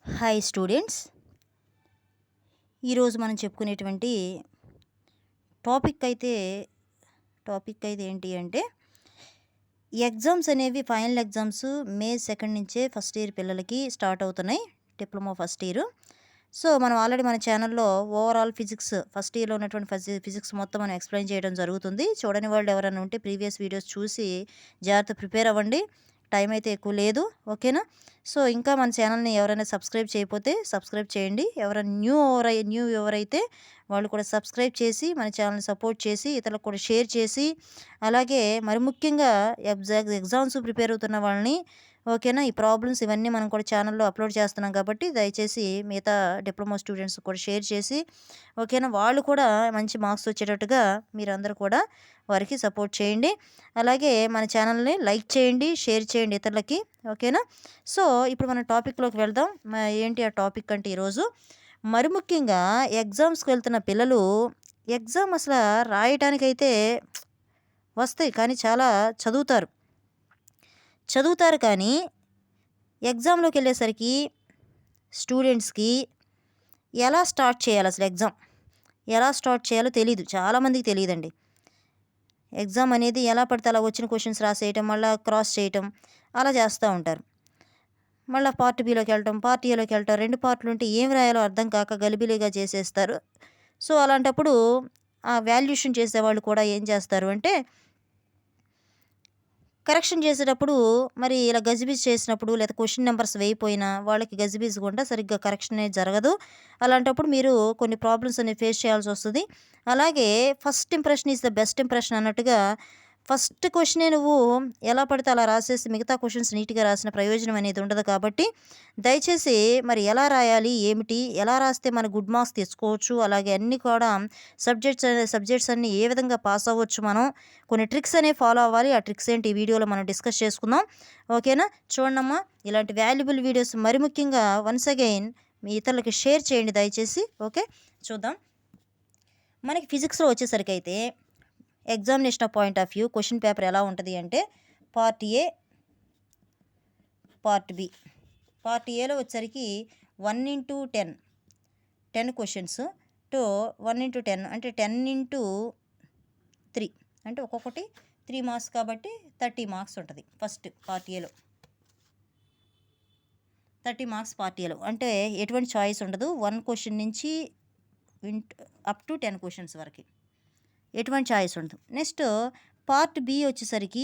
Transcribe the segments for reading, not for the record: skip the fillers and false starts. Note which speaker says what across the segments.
Speaker 1: Hi students, ఈరోజు మనం చెప్పుకునేటువంటి టాపిక్ అయితే ఏంటి అంటే ఎగ్జామ్స్ అనేవి ఫైనల్ ఎగ్జామ్స్ మే 2 నుంచే ఫస్ట్ ఇయర్ పిల్లలకి స్టార్ట్ అవుతున్నాయి. Diploma first year. సో మనం ఆల్రెడీ మన ఛానల్లో ఓవరాల్ ఫిజిక్స్ ఫస్ట్ ఇయర్లో ఉన్నటువంటి ఫిజిక్స్ మొత్తం మనం ఎక్స్ప్లెయిన్ చేయడం జరుగుతుంది. చూడని వాళ్ళు ఎవరైనా ఉంటే ప్రీవియస్ వీడియోస్ చూసి జాగ్రత్త ప్రిపేర్ అవ్వండి. టైం అయితే ఎక్కువ లేదు, ఓకేనా? సో ఇంకా మన ఛానల్ని ఎవరైనా సబ్స్క్రైబ్ చేయకపోతే సబ్స్క్రైబ్ చేయండి. ఎవరైనా న్యూ ఎవరైతే వాళ్ళు కూడా సబ్స్క్రైబ్ చేసి మన ఛానల్ని సపోర్ట్ చేసి ఇతరులకు కూడా షేర్ చేసి, అలాగే మరి ముఖ్యంగా ఎగ్జామ్స్ ప్రిపేర్ అవుతున్న వాళ్ళని, ఓకేనా, ఈ ప్రాబ్లమ్స్ ఇవన్నీ మనం కూడా ఛానల్లో అప్లోడ్ చేస్తున్నాం కాబట్టి దయచేసి మిగతా డిప్లొమా స్టూడెంట్స్ కూడా షేర్ చేసి, ఓకేనా, వాళ్ళు కూడా మంచి మార్క్స్ వచ్చేటట్టుగా మీరందరూ కూడా వారికి సపోర్ట్ చేయండి. అలాగే మన ఛానల్ని లైక్ చేయండి, షేర్ చేయండి ఇతరులకి, ఓకేనా? సో ఇప్పుడు మనం టాపిక్లోకి వెళ్దాం. ఏంటి ఆ టాపిక్ అంటే ఈరోజు మరి ముఖ్యంగా ఎగ్జామ్స్కి వెళ్తున్న పిల్లలు ఎగ్జామ్ అసలు రాయటానికైతే వస్తాయి కానీ చాలా చదువుతారు కానీ ఎగ్జామ్లోకి వెళ్ళేసరికి స్టూడెంట్స్కి ఎలా స్టార్ట్ చేయాలి, అసలు ఎగ్జామ్ ఎలా స్టార్ట్ చేయాలో తెలీదు. చాలామందికి తెలియదండి. ఎగ్జామ్ అనేది ఎలా పడితే అలా వచ్చిన క్వశ్చన్స్ రాసేయటం, మళ్ళీ క్రాస్ చేయటం అలా చేస్తూ ఉంటారు. మళ్ళీ పార్ట్ బిలోకి వెళ్ళటం, పార్ట్ ఏలోకి వెళ్ళటం, 2 పార్ట్లు ఉంటే ఏం రాయాలో అర్థం కాక గలిబిలిగా చేసేస్తారు. సో అలాంటప్పుడు ఆ వాల్యుయేషన్ చేసేవాళ్ళు కూడా ఏం చేస్తారు అంటే కరెక్షన్ చేసేటప్పుడు మరి ఇలా గజిబిజి చేసినప్పుడు లేదా క్వశ్చన్ నెంబర్స్ వేయిపోయినా వాళ్ళకి గజిబిజి గుండా సరిగ్గా కరెక్షన్ అనేది జరగదు. అలాంటప్పుడు మీరు కొన్ని ప్రాబ్లమ్స్ అనేవి ఫేస్ చేయాల్సి వస్తుంది. అలాగే first impression is the best impression అన్నట్టుగా ఫస్ట్ క్వశ్చనే నువ్వు ఎలా పడితే అలా రాసేసి మిగతా క్వశ్చన్స్ నీట్గా రాసిన ప్రయోజనం అనేది ఉండదు. కాబట్టి దయచేసి మరి ఎలా రాయాలి, ఏమిటి, ఎలా రాస్తే మన గుడ్ మార్క్స్ తెచ్చుకోవచ్చు, అలాగే అన్నీ కూడా సబ్జెక్ట్స్ అన్నీ ఏ విధంగా పాస్ అవ్వచ్చు, మనం కొన్ని ట్రిక్స్ అనేవి ఫాలో అవ్వాలి. ఆ ట్రిక్స్ ఏంటి ఈ వీడియోలో మనం డిస్కస్ చేసుకుందాం, ఓకేనా? చూడమ్మా, ఇలాంటి వాల్యుబుల్ వీడియోస్ మరి ముఖ్యంగా వన్స్ అగైన్ మీ ఇతరులకి షేర్ చేయండి దయచేసి. ఓకే, చూద్దాం. మనకి ఫిజిక్స్లో వచ్చేసరికి అయితే examination point of view question paper ఎలా ఉంటుంది అంటే part A, part B. Part ఏలో వచ్చేసరికి 1 into 10 క్వశ్చన్స్ టు 1 into 10 అంటే 10 into 3 అంటే ఒక్కొక్కటి 3 మార్క్స్ కాబట్టి 30 మార్క్స్ ఉంటుంది ఫస్ట్ పార్ట్ ఏలో. 30 మార్క్స్ పార్ట్ ఏలో అంటే ఎటువంటి చాయిస్ ఉండదు. 1 క్వశ్చన్ నుంచి అప్ టు 10 క్వశ్చన్స్ వరకు ఎటువంటి చాయిస్ ఉండదు. నెక్స్ట్ పార్ట్ బి వచ్చేసరికి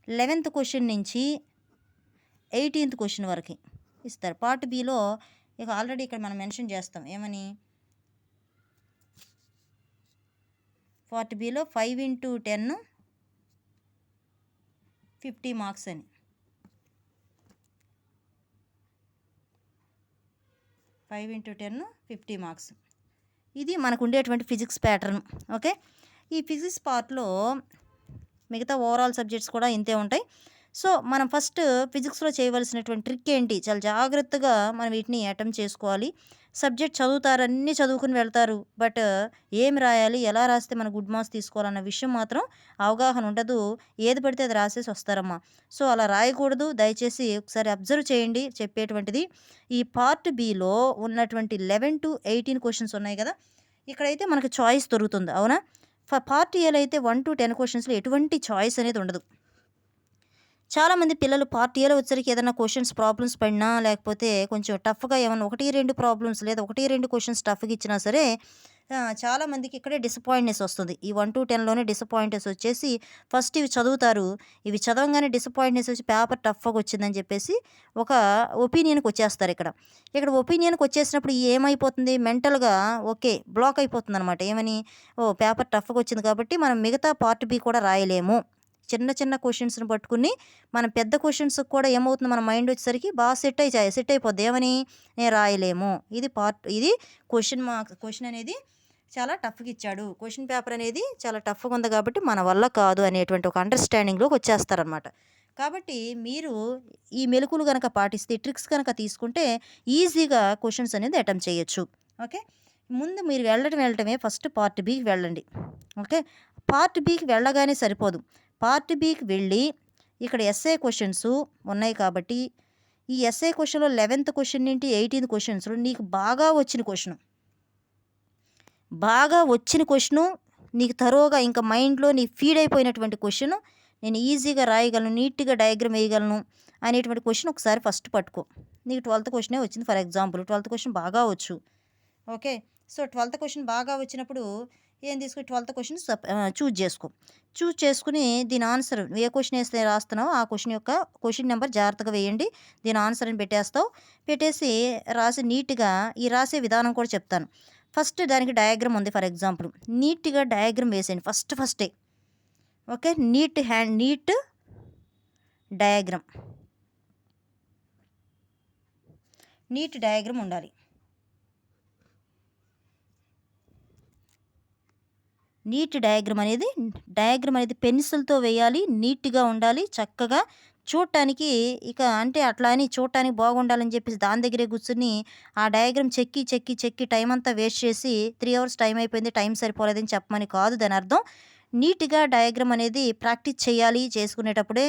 Speaker 1: 11th క్వశ్చన్ నుంచి 18th క్వశ్చన్ వరకు ఇస్తారు. పార్ట్ బిలో ఇక ఆల్రెడీ ఇక్కడ మనం మెన్షన్ చేస్తాం ఏమని, పార్ట్ బిలో 5 into 10 50 మార్క్స్ అని. 5 into 10 50 మార్క్స్. ఇది మనకు ఉండేటువంటి ఫిజిక్స్ ప్యాటర్న్. ఓకే, ఈ ఫిజిక్స్ పార్ట్లో మిగతా ఓవరాల్ సబ్జెక్ట్స్ కూడా ఇంతే ఉంటాయి. సో మనం ఫస్ట్ ఫిజిక్స్లో చేయవలసినటువంటి ట్రిక్ ఏంటి, చాలా జాగ్రత్తగా మనం వీటిని అటెంప్ట్ చేసుకోవాలి. సబ్జెక్ట్ చదువుతారు, అన్నీ చదువుకుని వెళ్తారు, బట్ ఏం రాయాలి, ఎలా రాస్తే మన గుడ్ మార్క్స్ తీసుకోవాలన్న విషయం మాత్రం అవగాహన ఉండదు. ఏది పడితే అది రాసేసి వస్తారమ్మా. సో అలా రాయకూడదు. దయచేసి ఒకసారి అబ్జర్వ్ చేయండి చెప్పేటువంటిది. ఈ పార్ట్ బిలో ఉన్నటువంటి 11 to 18 క్వశ్చన్స్ ఉన్నాయి కదా, ఇక్కడైతే మనకు చాయిస్ దొరుకుతుంది, అవునా? పార్ట్ ఏలో అయితే 1 to 10 క్వశ్చన్స్లో ఎటువంటి చాయిస్ అనేది ఉండదు. చాలామంది పిల్లలు పార్ట్ ఏలో వచ్చరికి ఏదైనా క్వశ్చన్స్ ప్రాబ్లమ్స్ పడినా లేకపోతే కొంచెం టఫ్గా ఏమైనా 1-2 ప్రాబ్లమ్స్ లేదా 1-2 క్వశ్చన్స్ టఫ్గా ఇచ్చినా సరే చాలామందికి ఇక్కడే డిసప్పాయింట్నెస్ వస్తుంది. ఈ 1 to 10లోనే డిసప్పాయింట్నెస్ వచ్చేసి ఫస్ట్ ఇవి చదువుతారు, ఇవి చదవగానే డిసప్పాయింట్నెస్ వచ్చి పేపర్ టఫ్గా వచ్చిందని చెప్పేసి ఒక ఒపీనియన్కి వచ్చేస్తారు. ఇక్కడ ఒపీనియన్కి వచ్చేసినప్పుడు ఏమైపోతుంది, మెంటల్గా ఓకే బ్లాక్ అయిపోతుంది అనమాట. ఏమని, ఓ పేపర్ టఫ్గా వచ్చింది కాబట్టి మనం మిగతా పార్ట్ బి కూడా రాయలేము. చిన్న క్వశ్చన్స్ని పట్టుకుని మనం పెద్ద క్వశ్చన్స్కి కూడా ఏమవుతుంది, మన మైండ్ వచ్చేసరికి బాగా సెట్ అయిపోద్ది. ఏమని, నేను రాయలేము, ఇది క్వశ్చన్ అనేది చాలా టఫ్గా ఇచ్చాడు, క్వశ్చన్ పేపర్ అనేది చాలా టఫ్గా ఉంది కాబట్టి మన వల్ల కాదు అనేటువంటి ఒక అండర్స్టాండింగ్లోకి వచ్చేస్తారనమాట. కాబట్టి మీరు ఈ మెలకువలు కనుక పాటిస్తే, ట్రిక్స్ కనుక తీసుకుంటే ఈజీగా క్వశ్చన్స్ అనేది అటెంప్ట్ చేయొచ్చు. ఓకే, ముందు మీరు వెళ్ళటమే ఫస్ట్ పార్ట్ బికి వెళ్ళండి. ఓకే, పార్ట్ బికి వెళ్ళగానే సరిపోదు. పార్ట్ బికి వెళ్ళి ఇక్కడ ఎస్ఏ క్వశ్చన్స్ ఉన్నాయి కాబట్టి ఈ ఎస్ఏ క్వశ్చన్‌లో 11థ్ క్వశ్చన్ నుండి 18థ్ క్వశ్చన్స్‌లో నీకు బాగా వచ్చిన క్వశ్చను, నీకు తరోగా ఇంకా మైండ్‌లో నీకు ఫీడ్ అయిపోయినటువంటి క్వశ్చను, నేను ఈజీగా రాయగలను, నీట్‌గా డయాగ్రామ్ వేయగలను అనేటువంటి క్వశ్చన్ ఒకసారి ఫస్ట్ పట్టుకో. నీకు 12థ్ క్వశ్చనే వచ్చింది ఫర్ ఎగ్జాంపుల్. 12థ్ క్వశ్చన్ బాగా వచ్చు. ఓకే. సో, 12థ్ క్వశ్చన్ బాగా వచ్చినప్పుడు ఏం తీసుకో, 12థ్ క్వశ్చన్ చూజ్ చేసుకో. చూజ్ చేసుకుని దీని ఆన్సర్ ఏ క్వశ్చన్ వేస్తే రాస్తున్నావో ఆ క్వశ్చన్ యొక్క క్వశ్చన్ నెంబర్ జాగ్రత్తగా వేయండి. దీని ఆన్సర్ అని పెట్టేస్తావు. పెట్టేసి రాసి నీట్‌గా ఈ రాసే విధానం కూడా చెప్తాను. ఫస్ట్ దానికి డయాగ్రామ్ ఉంది ఫర్ ఎగ్జాంపుల్. నీట్‌గా డయాగ్రామ్ వేసేయండి ఫస్టే. Okay. Neat diagram. Neat diagram ఉండాలి. డయాగ్రామ్ అనేది పెన్సిల్‌తో వేయాలి. నీట్‌గా ఉండాలి. చక్కగా చూడటానికి అంటే అట్లా అని చూడటానికి బాగుండాలని చెప్పేసి దాని దగ్గరే కూర్చొని ఆ డయాగ్రామ్ చెక్కి టైం అంతా వేస్ట్ చేసి 3 అవర్స్ టైం అయిపోయింది, టైం సరిపోలేదని చెప్పమని కాదు దాని అర్థం. నీట్‌గా డయాగ్రామ్ అనేది ప్రాక్టీస్ చేయాలి. చేసుకునేటప్పుడే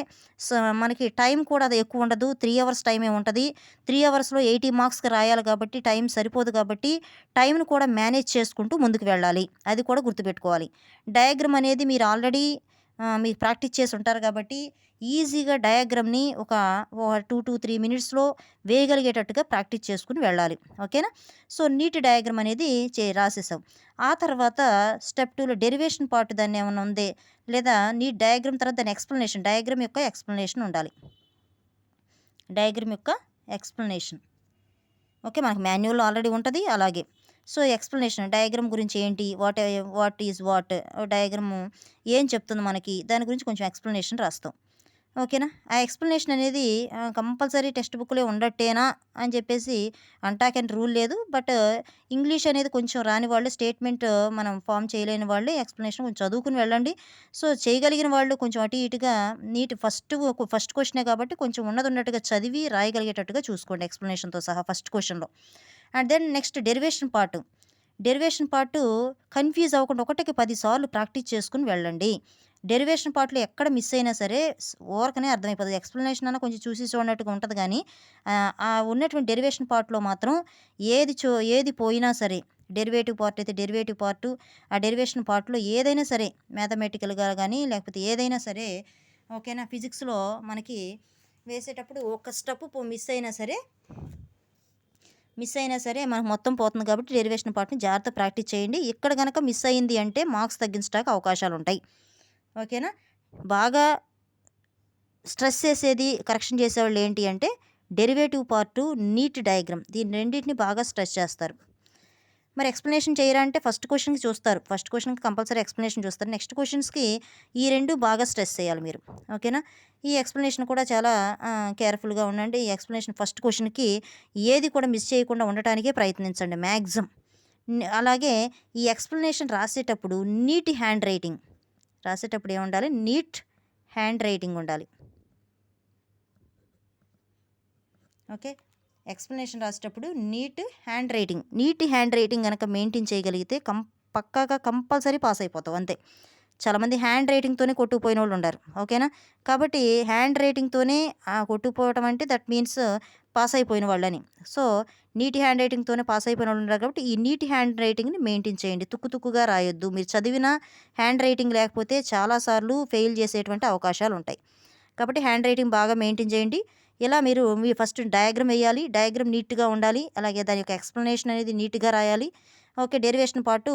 Speaker 1: మనకి టైం కూడా అది ఎక్కువ ఉండదు. 3 అవర్స్ టైమే ఉంటది. 3 అవర్స్‌లో 80 మార్క్స్‌కి రాయాలి కాబట్టి టైం సరిపోదు కాబట్టి టైంని కూడా మేనేజ్ చేసుకుంటూ ముందుకు వెళ్ళాలి. అది కూడా గుర్తుపెట్టుకోవాలి. డయాగ్రామ్ అనేది మీరు ఆల్రెడీ మీరు ప్రాక్టీస్ చేసి ఉంటారు కాబట్టి ఈజీగా డయాగ్రామ్‌ని ఒక 2-3 మినిట్స్‌లో వేయగలిగేటట్టుగా ప్రాక్టీస్ చేసుకొని వెళ్ళాలి. ఓకేనా? సో, నీట్ డయాగ్రామ్ అనేది రాసేసావు. ఆ తర్వాత స్టెప్ 2లో డెరివేషన్ పార్ట్ దాన్నేమన్నా ఉందే, లేదా నీట్ డయాగ్రామ్ తర్వాత దాని ఎక్స్‌ప్లనేషన్, డయాగ్రామ్ యొక్క ఎక్స్‌ప్లనేషన్ ఉండాలి. డయాగ్రామ్ యొక్క ఎక్స్‌ప్లనేషన్. ఓకే. మనకు మాన్యువల్‌లో ఆల్రెడీ ఉంటది అలాగే. సో, ఎక్స్‌ప్లనేషన్ డయాగ్రామ్ గురించి ఏంటి, వాట్ ఈజ్ వాట్, డయాగ్రామ్ ఏం చెప్తుంది మనకి, దాని గురించి కొంచెం ఎక్స్‌ప్లనేషన్ రాస్తాం. ఓకేనా? ఆ ఎక్స్‌ప్లనేషన్ అనేది కంపల్సరీ టెక్స్ట్ బుక్‌లో ఉండట్టేనా అని చెప్పేసి అంటాకని రూల్ లేదు. బట్ ఇంగ్లీష్ అనేది కొంచెం రాని వాళ్ళు, స్టేట్మెంట్ మనం ఫార్మ్ చేయలేని వాళ్ళు ఎక్స్‌ప్లనేషన్ కొంచెం చదువుకుని వెళ్ళండి. సో, చేయగలిగిన వాళ్ళు కొంచెం అటు ఇటుగా ఫస్ట్ క్వశ్చనే కాబట్టి కొంచెం ఉన్నట్టుగా చదివి రాయగలిగేటట్టుగా చూసుకోండి ఎక్స్‌ప్లనేషన్‌తో సహా ఫస్ట్ క్వశ్చన్‌లో. And then next derivation part confuse అవ్వకుండా ఒకటికి 10 సార్లు ప్రాక్టీస్ చేసుకొని వెళ్ళండి. డెరివేషన్ పార్ట్‌లో ఎక్కడ మిస్ అయినా సరే ఊరకనే అర్థమైపోతది. ఎక్స్‌ప్లనేషన్ అన్నా కొంచెం చూసి చూడనట్టుగా ఉంటది గానీ, ఆ ఉన్నటువంటి డెరివేషన్ పార్ట్‌లో మాత్రం ఏది పోయినా సరే, డెరివేటివ్ పార్ట్ అయితే డెరివేటివ్ పార్టు, ఆ డెరివేషన్ పార్ట్‌లో ఏదైనా సరే మ్యాథమెటికల్‌గా గానీ, లేకపోతే ఏదైనా సరే ఓకేనా, ఫిజిక్స్‌లో మనకి వేసేటప్పుడు ఒక స్టెప్ మిస్ అయినా సరే మనకు మొత్తం పోతుంది కాబట్టి డెరివేషన్ పార్ట్‌ని జాగ్రత్తగా ప్రాక్టీస్ చేయండి. ఇక్కడ గనక మిస్ అయింది అంటే మార్క్స్ తగ్గించడానికి అవకాశాలుంటాయి. ఓకేనా? బాగా స్ట్రెస్ చేసేది, కరెక్షన్ చేసేవాళ్ళు ఏంటి అంటే డెరివేటివ్ పార్టు, నీట్ డయాగ్రామ్, దీని రెండిటిని బాగా స్ట్రెస్ చేస్తారు. మరి ఎక్స్‌ప్లనేషన్ చేయరా అంటే ఫస్ట్ క్వశ్చన్‌కి చూస్తారు. ఫస్ట్ క్వశ్చన్‌కి కంపల్సరీ ఎక్స్‌ప్లనేషన్ చూస్తారు. నెక్స్ట్ క్వశ్చన్స్‌కి ఈ 2 బాగా స్ట్రెస్ చేయాలి మీరు. ఓకేనా? ఈ ఎక్స్‌ప్లనేషన్ కూడా చాలా కేర్‌ఫుల్‌గా ఉండండి. ఈ ఎక్స్‌ప్లనేషన్ ఫస్ట్ క్వశ్చన్‌కి ఏది కూడా మిస్ చేయకుండా ఉండటానికే ప్రయత్నించండి మ్యాక్సిమం. అలాగే ఈ ఎక్స్‌ప్లనేషన్ రాసేటప్పుడు రాసేటప్పుడు ఏముండాలి? నీట్ హ్యాండ్ రైటింగ్ ఉండాలి. ఓకే. ఎక్స్‌ప్లనేషన్ రాసేటప్పుడు నీట్ హ్యాండ్ రైటింగ్ గనక మెయింటైన్ చేయగలిగితే పక్కాగా కంపల్సరీ పాస్ అయిపోతావు అంతే. చాలామంది హ్యాండ్ రైటింగ్‌తోనే కొట్టుకుపోయినోళ్ళు ఉండారు. ఓకేనా? కాబట్టి హ్యాండ్ రైటింగ్‌తోనే కొట్టుకుపోవటం అంటే దట్ మీన్స్ పాస్ అయిపోయిన వాళ్ళని. సో, నీట్ హ్యాండ్ రైటింగ్‌తోనే పాస్ అయిపోయిన వాళ్ళు ఉన్నారు కాబట్టి ఈ నీట్ హ్యాండ్ రైటింగ్‌ని మెయింటైన్ చేయండి. తుక్కుగా రాయొద్దు. మీరు చదివిన హ్యాండ్ రైటింగ్ లేకపోతే చాలా సార్లు ఫెయిల్ చేసేటువంటి అవకాశాలుంటాయి. కాబట్టి హ్యాండ్ రైటింగ్ బాగా మెయింటైన్ చేయండి. ఇలా మీరు ఫస్ట్ డయాగ్రామ్ వేయాలి. డయాగ్రామ్ నీట్‌గా ఉండాలి. అలాగే దాని యొక్క ఎక్స్‌ప్లనేషన్ అనేది నీట్‌గా రాయాలి. Okay. Derivation part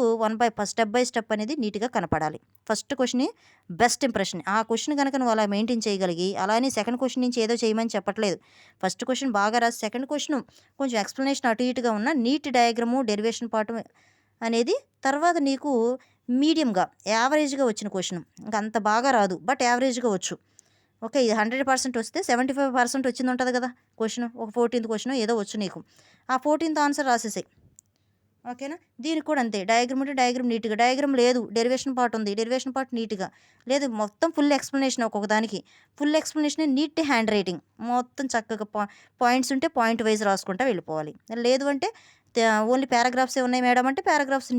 Speaker 1: step by step అనేది నీట్‌గా కనపడాలి. First question best impression. ఆ క్వెషన్ గనక నువ్వు అలా మెయింటైన్ చేయగలిగి, అలా అని సెకండ్ క్వెషన్ నుంచి ఏదో చేయమని చెప్పట్లేదు. ఫస్ట్ క్వెషన్ బాగా రాసి సెకండ్ క్వెషన్ కొంచెం ఎక్స్‌ప్లనేషన్ అటు ఇటుగా ఉన్న నీట్ డయాగ్రాము, డెరివేషన్ పార్ట్ అనేది తర్వాత నీకు మీడియంగా, యావరేజ్‌గా వచ్చిన క్వెషన్. ఇంక అంత బాగా రాదు. బట్ యావరేజ్‌గా వచ్చు. ఓకే. ఇది 100% వస్తే 75% వచ్చింది ఉంటది కదా! క్వెషన్. ఒక 14థ్ క్వెషనో ఏదో వచ్చు నీకు. ఆ 14థ్ ఆన్సర్ రాసేసేయి. ఓకేనా? దీనికి కూడా అంతే. డయాగ్రామ్ ఉంటే డయాగ్రామ్ నీట్‌గా, డయాగ్రామ్ లేదు డెరివేషన్ పార్ట్ ఉంది. డెరివేషన్ పార్ట్ నీట్‌గా. లేదు మొత్తం ఫుల్ ఎక్స్‌ప్లనేషన్ ఒక్కొక్క దానికి. Full explanation neat hand writing. మొత్తం చక్కగా పాయింట్స్ ఉంటే పాయింట్ వైస్ రాసుకుంటా వెళ్ళిపోవాలి. లేదు అంటే ఓన్లీ పారాగ్రాఫ్సే ఉన్నాయి మేడం అంటే పారాగ్రాఫ్స్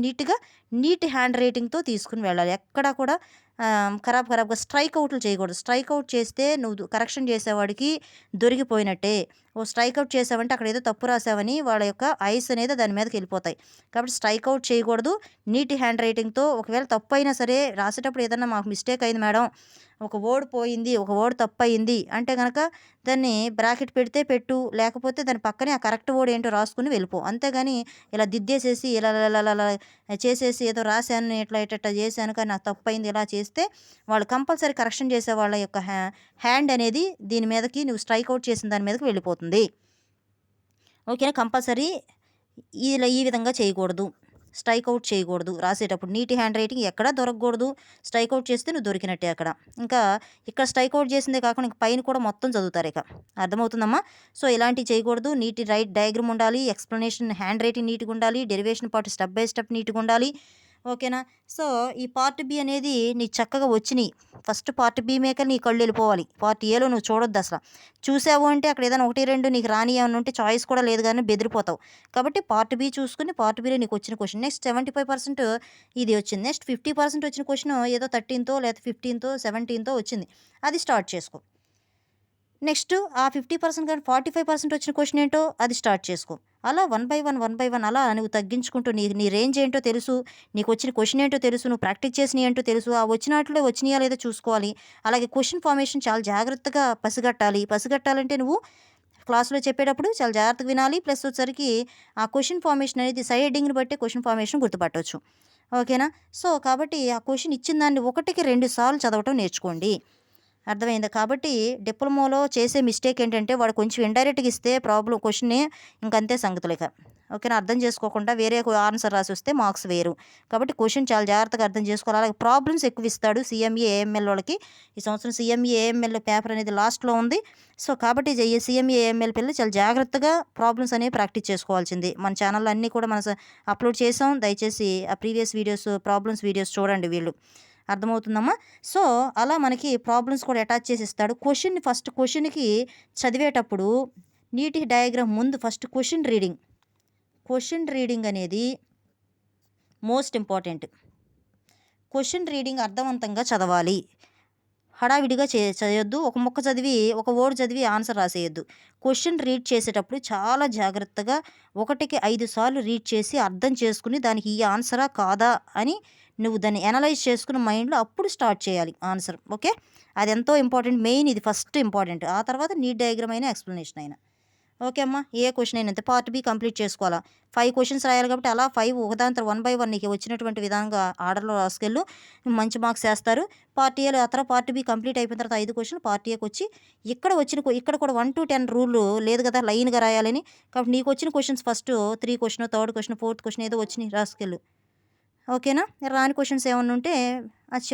Speaker 1: నీట్ హ్యాండ్ రైటింగ్‌తో తీసుకొని వెళ్ళాలి. ఎక్కడా కూడా ఖరాబ్‌గా స్ట్రైక్ అవుట్లు చేయకూడదు. స్ట్రైక్ అవుట్ చేస్తే నువ్వు కరెక్షన్ చేసేవాడికి దొరికిపోయినట్టే. స్ట్రైక్ అవుట్ చేసావంటే అక్కడ ఏదో తప్పు రాసావని వాళ్ళ యొక్క ఐస్ అనేది దాని మీదకెళ్ళిపోతాయి. కాబట్టి స్ట్రైక్ అవుట్ చేయకూడదు. నీట్ హ్యాండ్ రైటింగ్‌తో ఒకవేళ తప్పయినా సరే రాసేటప్పుడు ఏదన్నా మాకు మిస్టేక్ అయింది మేడం, ఒక వర్డ్ పోయింది, ఒక వర్డ్ తప్పయింది అంటే గనక దాన్ని బ్రాకెట్ పెడితే పెట్టు, లేకపోతే దాని పక్కనే ఆ కరెక్ట్ వర్డ్ ఏంటో రాసుకొని వెళ్ళిపో. అంతేగాని ఇలా దిద్దేసేసి ఇలా చేసేసి ఏదో రాసాను ఇట్లా చేశాను కానీ నాకు తప్పయింది ఇలా చేస్తే వాళ్ళు కంపల్సరీ కరెక్షన్ చేసే వాళ్ళ యొక్క హ్యాండ్ అనేది దీని మీదకి నువ్వు స్ట్రైక్ అవుట్ చేసిన దాని మీదకి వెళ్ళిపోతుంది. ఓకేనా? కంపల్సరీ ఈ విధంగా చేయకూడదు. స్ట్రైక్ అవుట్ చేయకూడదు రాసేటప్పుడు. నీట్ హ్యాండ్ రైటింగ్ ఎక్కడా దొరకకూడదు. స్ట్రైక్ అవుట్ చేస్తే నువ్వు దొరికినట్టే అక్కడ. ఇంకా ఇక్కడ స్ట్రైక్ అవుట్ చేసిందే కాకుండా ఇంక పైన కూడా మొత్తం చదువుతారు ఇక. అర్థమవుతుందమ్మా? సో, ఇలాంటివి చేయకూడదు. నీట్ రైట్ డయాగ్రమ్ ఉండాలి. ఎక్స్‌ప్లనేషన్ హ్యాండ్ రైటింగ్ నీట్‌గా ఉండాలి. Derivation part step by step నీట్‌గా ఉండాలి. ఓకేనా? సో, ఈ పార్ట్ బి అనేది నీకు చక్కగా వచ్చినియి. ఫస్ట్ పార్ట్ బి మీకే నీ కళ్ళు వెళ్ళిపోవాలి. పార్ట్ ఏలో నువ్వు చూడొద్దసల. చూసావు అంటే అక్కడ ఏదైనా 1, 2 నీకు రానియి ఏమన్నా ఉంటే చాయిస్ కూడా లేదు గానీ బెదిరిపోతావు. కాబట్టి పార్ట్ బి చూసుకొని పార్ట్ బిలో నీకు వచ్చిన క్వెషన్. నెక్స్ట్ 75% ఇది వచ్చింది. నెక్స్ట్ 50% వచ్చిన క్వెషన్ ఏదో 13తో లేకపోతే 15తో 17తో వచ్చింది. అది స్టార్ట్ చేసుకో. నెక్స్ట్ ఆ 50% కానీ 45% వచ్చిన క్వెషన్ ఏంటో అది స్టార్ట్ చేసుకో. అలా 1 బై 1 అలా నువ్వు తగ్గించుకుంటూ నీ రేంజ్ ఏంటో తెలుసు, నీకు వచ్చిన క్వెషన్ ఏంటో తెలుసు, నువ్వు ప్రాక్టీస్ చేసినయి ఏంటో తెలుసు, ఆ వచ్చినాటిలో వచ్చినాయా లేదో చూసుకోవాలి. అలాగే క్వెషన్ ఫార్మేషన్ చాలా జాగ్రత్తగా పసిగట్టాలి. పసిగట్టాలంటే నువ్వు క్లాస్‌లో చెప్పేటప్పుడు చాలా జాగ్రత్తగా వినాలి. ప్లస్ వచ్చేసరికి ఆ క్వెషన్ ఫార్మేషన్ అనేది సైడ్ హెడ్డింగ్‌ని బట్టి క్వెషన్ ఫార్మేషన్ గుర్తుపట్టొచ్చు. ఓకేనా? సో, కాబట్టి ఆ క్వెషన్ ఇచ్చిన దాన్ని ఒకటికి 2 సార్లు చదవటం నేర్చుకోండి. అర్థమైందా? కాబట్టి డిప్లొమాలో చేసే మిస్టేక్ ఏంటంటే వాడు కొంచెం ఇండైరెక్ట్‌గా ఇస్తే క్వెషన్‌ని ఇంకంతే సంగతులిక. ఓకేనా? అర్థం చేసుకోకుండా వేరే ఆన్సర్ రాసొస్తే మార్క్స్ వేరు. కాబట్టి క్వెషన్ చాలా జాగ్రత్తగా అర్థం చేసుకోవాలి. అలాగే ప్రాబ్లమ్స్ ఎక్కువ ఇస్తాడు సీఎంఈ, ఏఎంఎల్ వాళ్ళకి. ఈ సంవత్సరం సీఎంఈ, ఏఎంఎల్ పేపర్ అనేది లాస్ట్‌లో ఉంది. సో, కాబట్టి సీఎంఈ, ఏఎంఎల్ పిల్లలు చాలా జాగ్రత్తగా ప్రాబ్లమ్స్ అనేవి ప్రాక్టీస్ చేసుకోవాల్సింది. మన ఛానల్‌లో అన్నీ కూడా అప్లోడ్ చేసాం. దయచేసి ఆ ప్రీవియస్ వీడియోస్, ప్రాబ్లమ్స్ వీడియోస్ చూడండి వీళ్ళు. అర్థమవుతుందమ్మా? సో, అలా మనకి ప్రాబ్లమ్స్ కూడా అటాచ్ చేసి ఇస్తాడు. ఫస్ట్ క్వెషన్‌కి చదివేటప్పుడు నీటి డయాగ్రామ్ ముందు first question reading. Question reading అనేది మోస్ట్ ఇంపార్టెంట్. క్వెషన్ రీడింగ్ అర్థవంతంగా చదవాలి. హడావిడిగా చేయొద్దు. ఒక ముక్క చదివి, ఒక వర్డ్ చదివి ఆన్సర్ రాసేయొద్దు. క్వెషన్ రీడ్ చేసేటప్పుడు చాలా జాగ్రత్తగా 1కి 5 సార్లు రీడ్ చేసి అర్థం చేసుకుని దానికి ఈ ఆన్సరా కాదా అని నువ్వు దాన్ని అనలైజ్ చేసుకుని మైండ్‌లో అప్పుడు స్టార్ట్ చేయాలి ఆన్సర్. ఓకే? అదెంతో ఇంపార్టెంట్. మెయిన్ ఇది ఫస్ట్ ఇంపార్టెంట్. ఆ తర్వాత నీట్ డయాగ్రామ్ అయినా, ఎక్స్‌ప్లనేషన్ అయినా. ఓకే అమ్మా? ఏ క్వెషన్ అయినా అంతే. పార్ట్ బి కంప్లీట్ చేసుకోవాలా. 5 క్వెషన్స్ రాయాలి కాబట్టి అలా 5 ఒకదాని తర్వాత 1 బై 1 నీకు వచ్చినటువంటి విధంగా ఆర్డర్‌లో రాసుకెళ్ళు. మంచి మార్క్స్ ఏస్తారు. పార్ట్ ఏలో ఆ తర్వాత పార్ట్ బి కంప్లీట్ అయిపోయిన తర్వాత 5 క్వెషన్‌లు పార్ట్ ఏకొచ్చి ఇక్కడ కూడా 1-10 రూల్ లేదు కదా! లైన్‌గా రాయాలని. కాబట్టి నీకు వచ్చిన questions first 3 question, third question, fourth question ఏదో వచ్చినాయి రాసుకెళ్ళు. ఓకేనా? రాని క్వెషన్స్ ఏమన్నా ఉంటే అది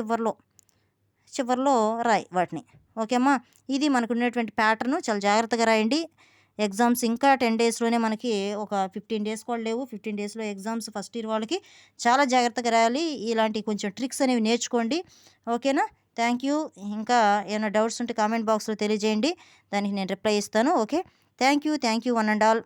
Speaker 1: చివర్లో రాయి వాటిని. ఓకే అమ్మా? ఇది మనకున్నటువంటి ప్యాటర్ను. చాలా జాగ్రత్తగా రాయండి. ఎగ్జామ్స్ ఇంకా 10 డేస్‌లోనే మనకి ఒక 15 డేస్ కూడా లేవు. 15 డేస్‌లో ఎగ్జామ్స్ ఫస్ట్ ఇయర్ వాళ్ళకి. చాలా జాగ్రత్తగా రాయాలి. ఇలాంటి కొంచెం ట్రిక్స్ అనేవి నేర్చుకోండి. ఓకేనా? Thank you. ఇంకా ఏమైనా డౌట్స్ ఉంటే కామెంట్ బాక్స్‌లో తెలియజేయండి. దానికి నేను రిప్లై ఇస్తాను. Okay. Thank you one and all.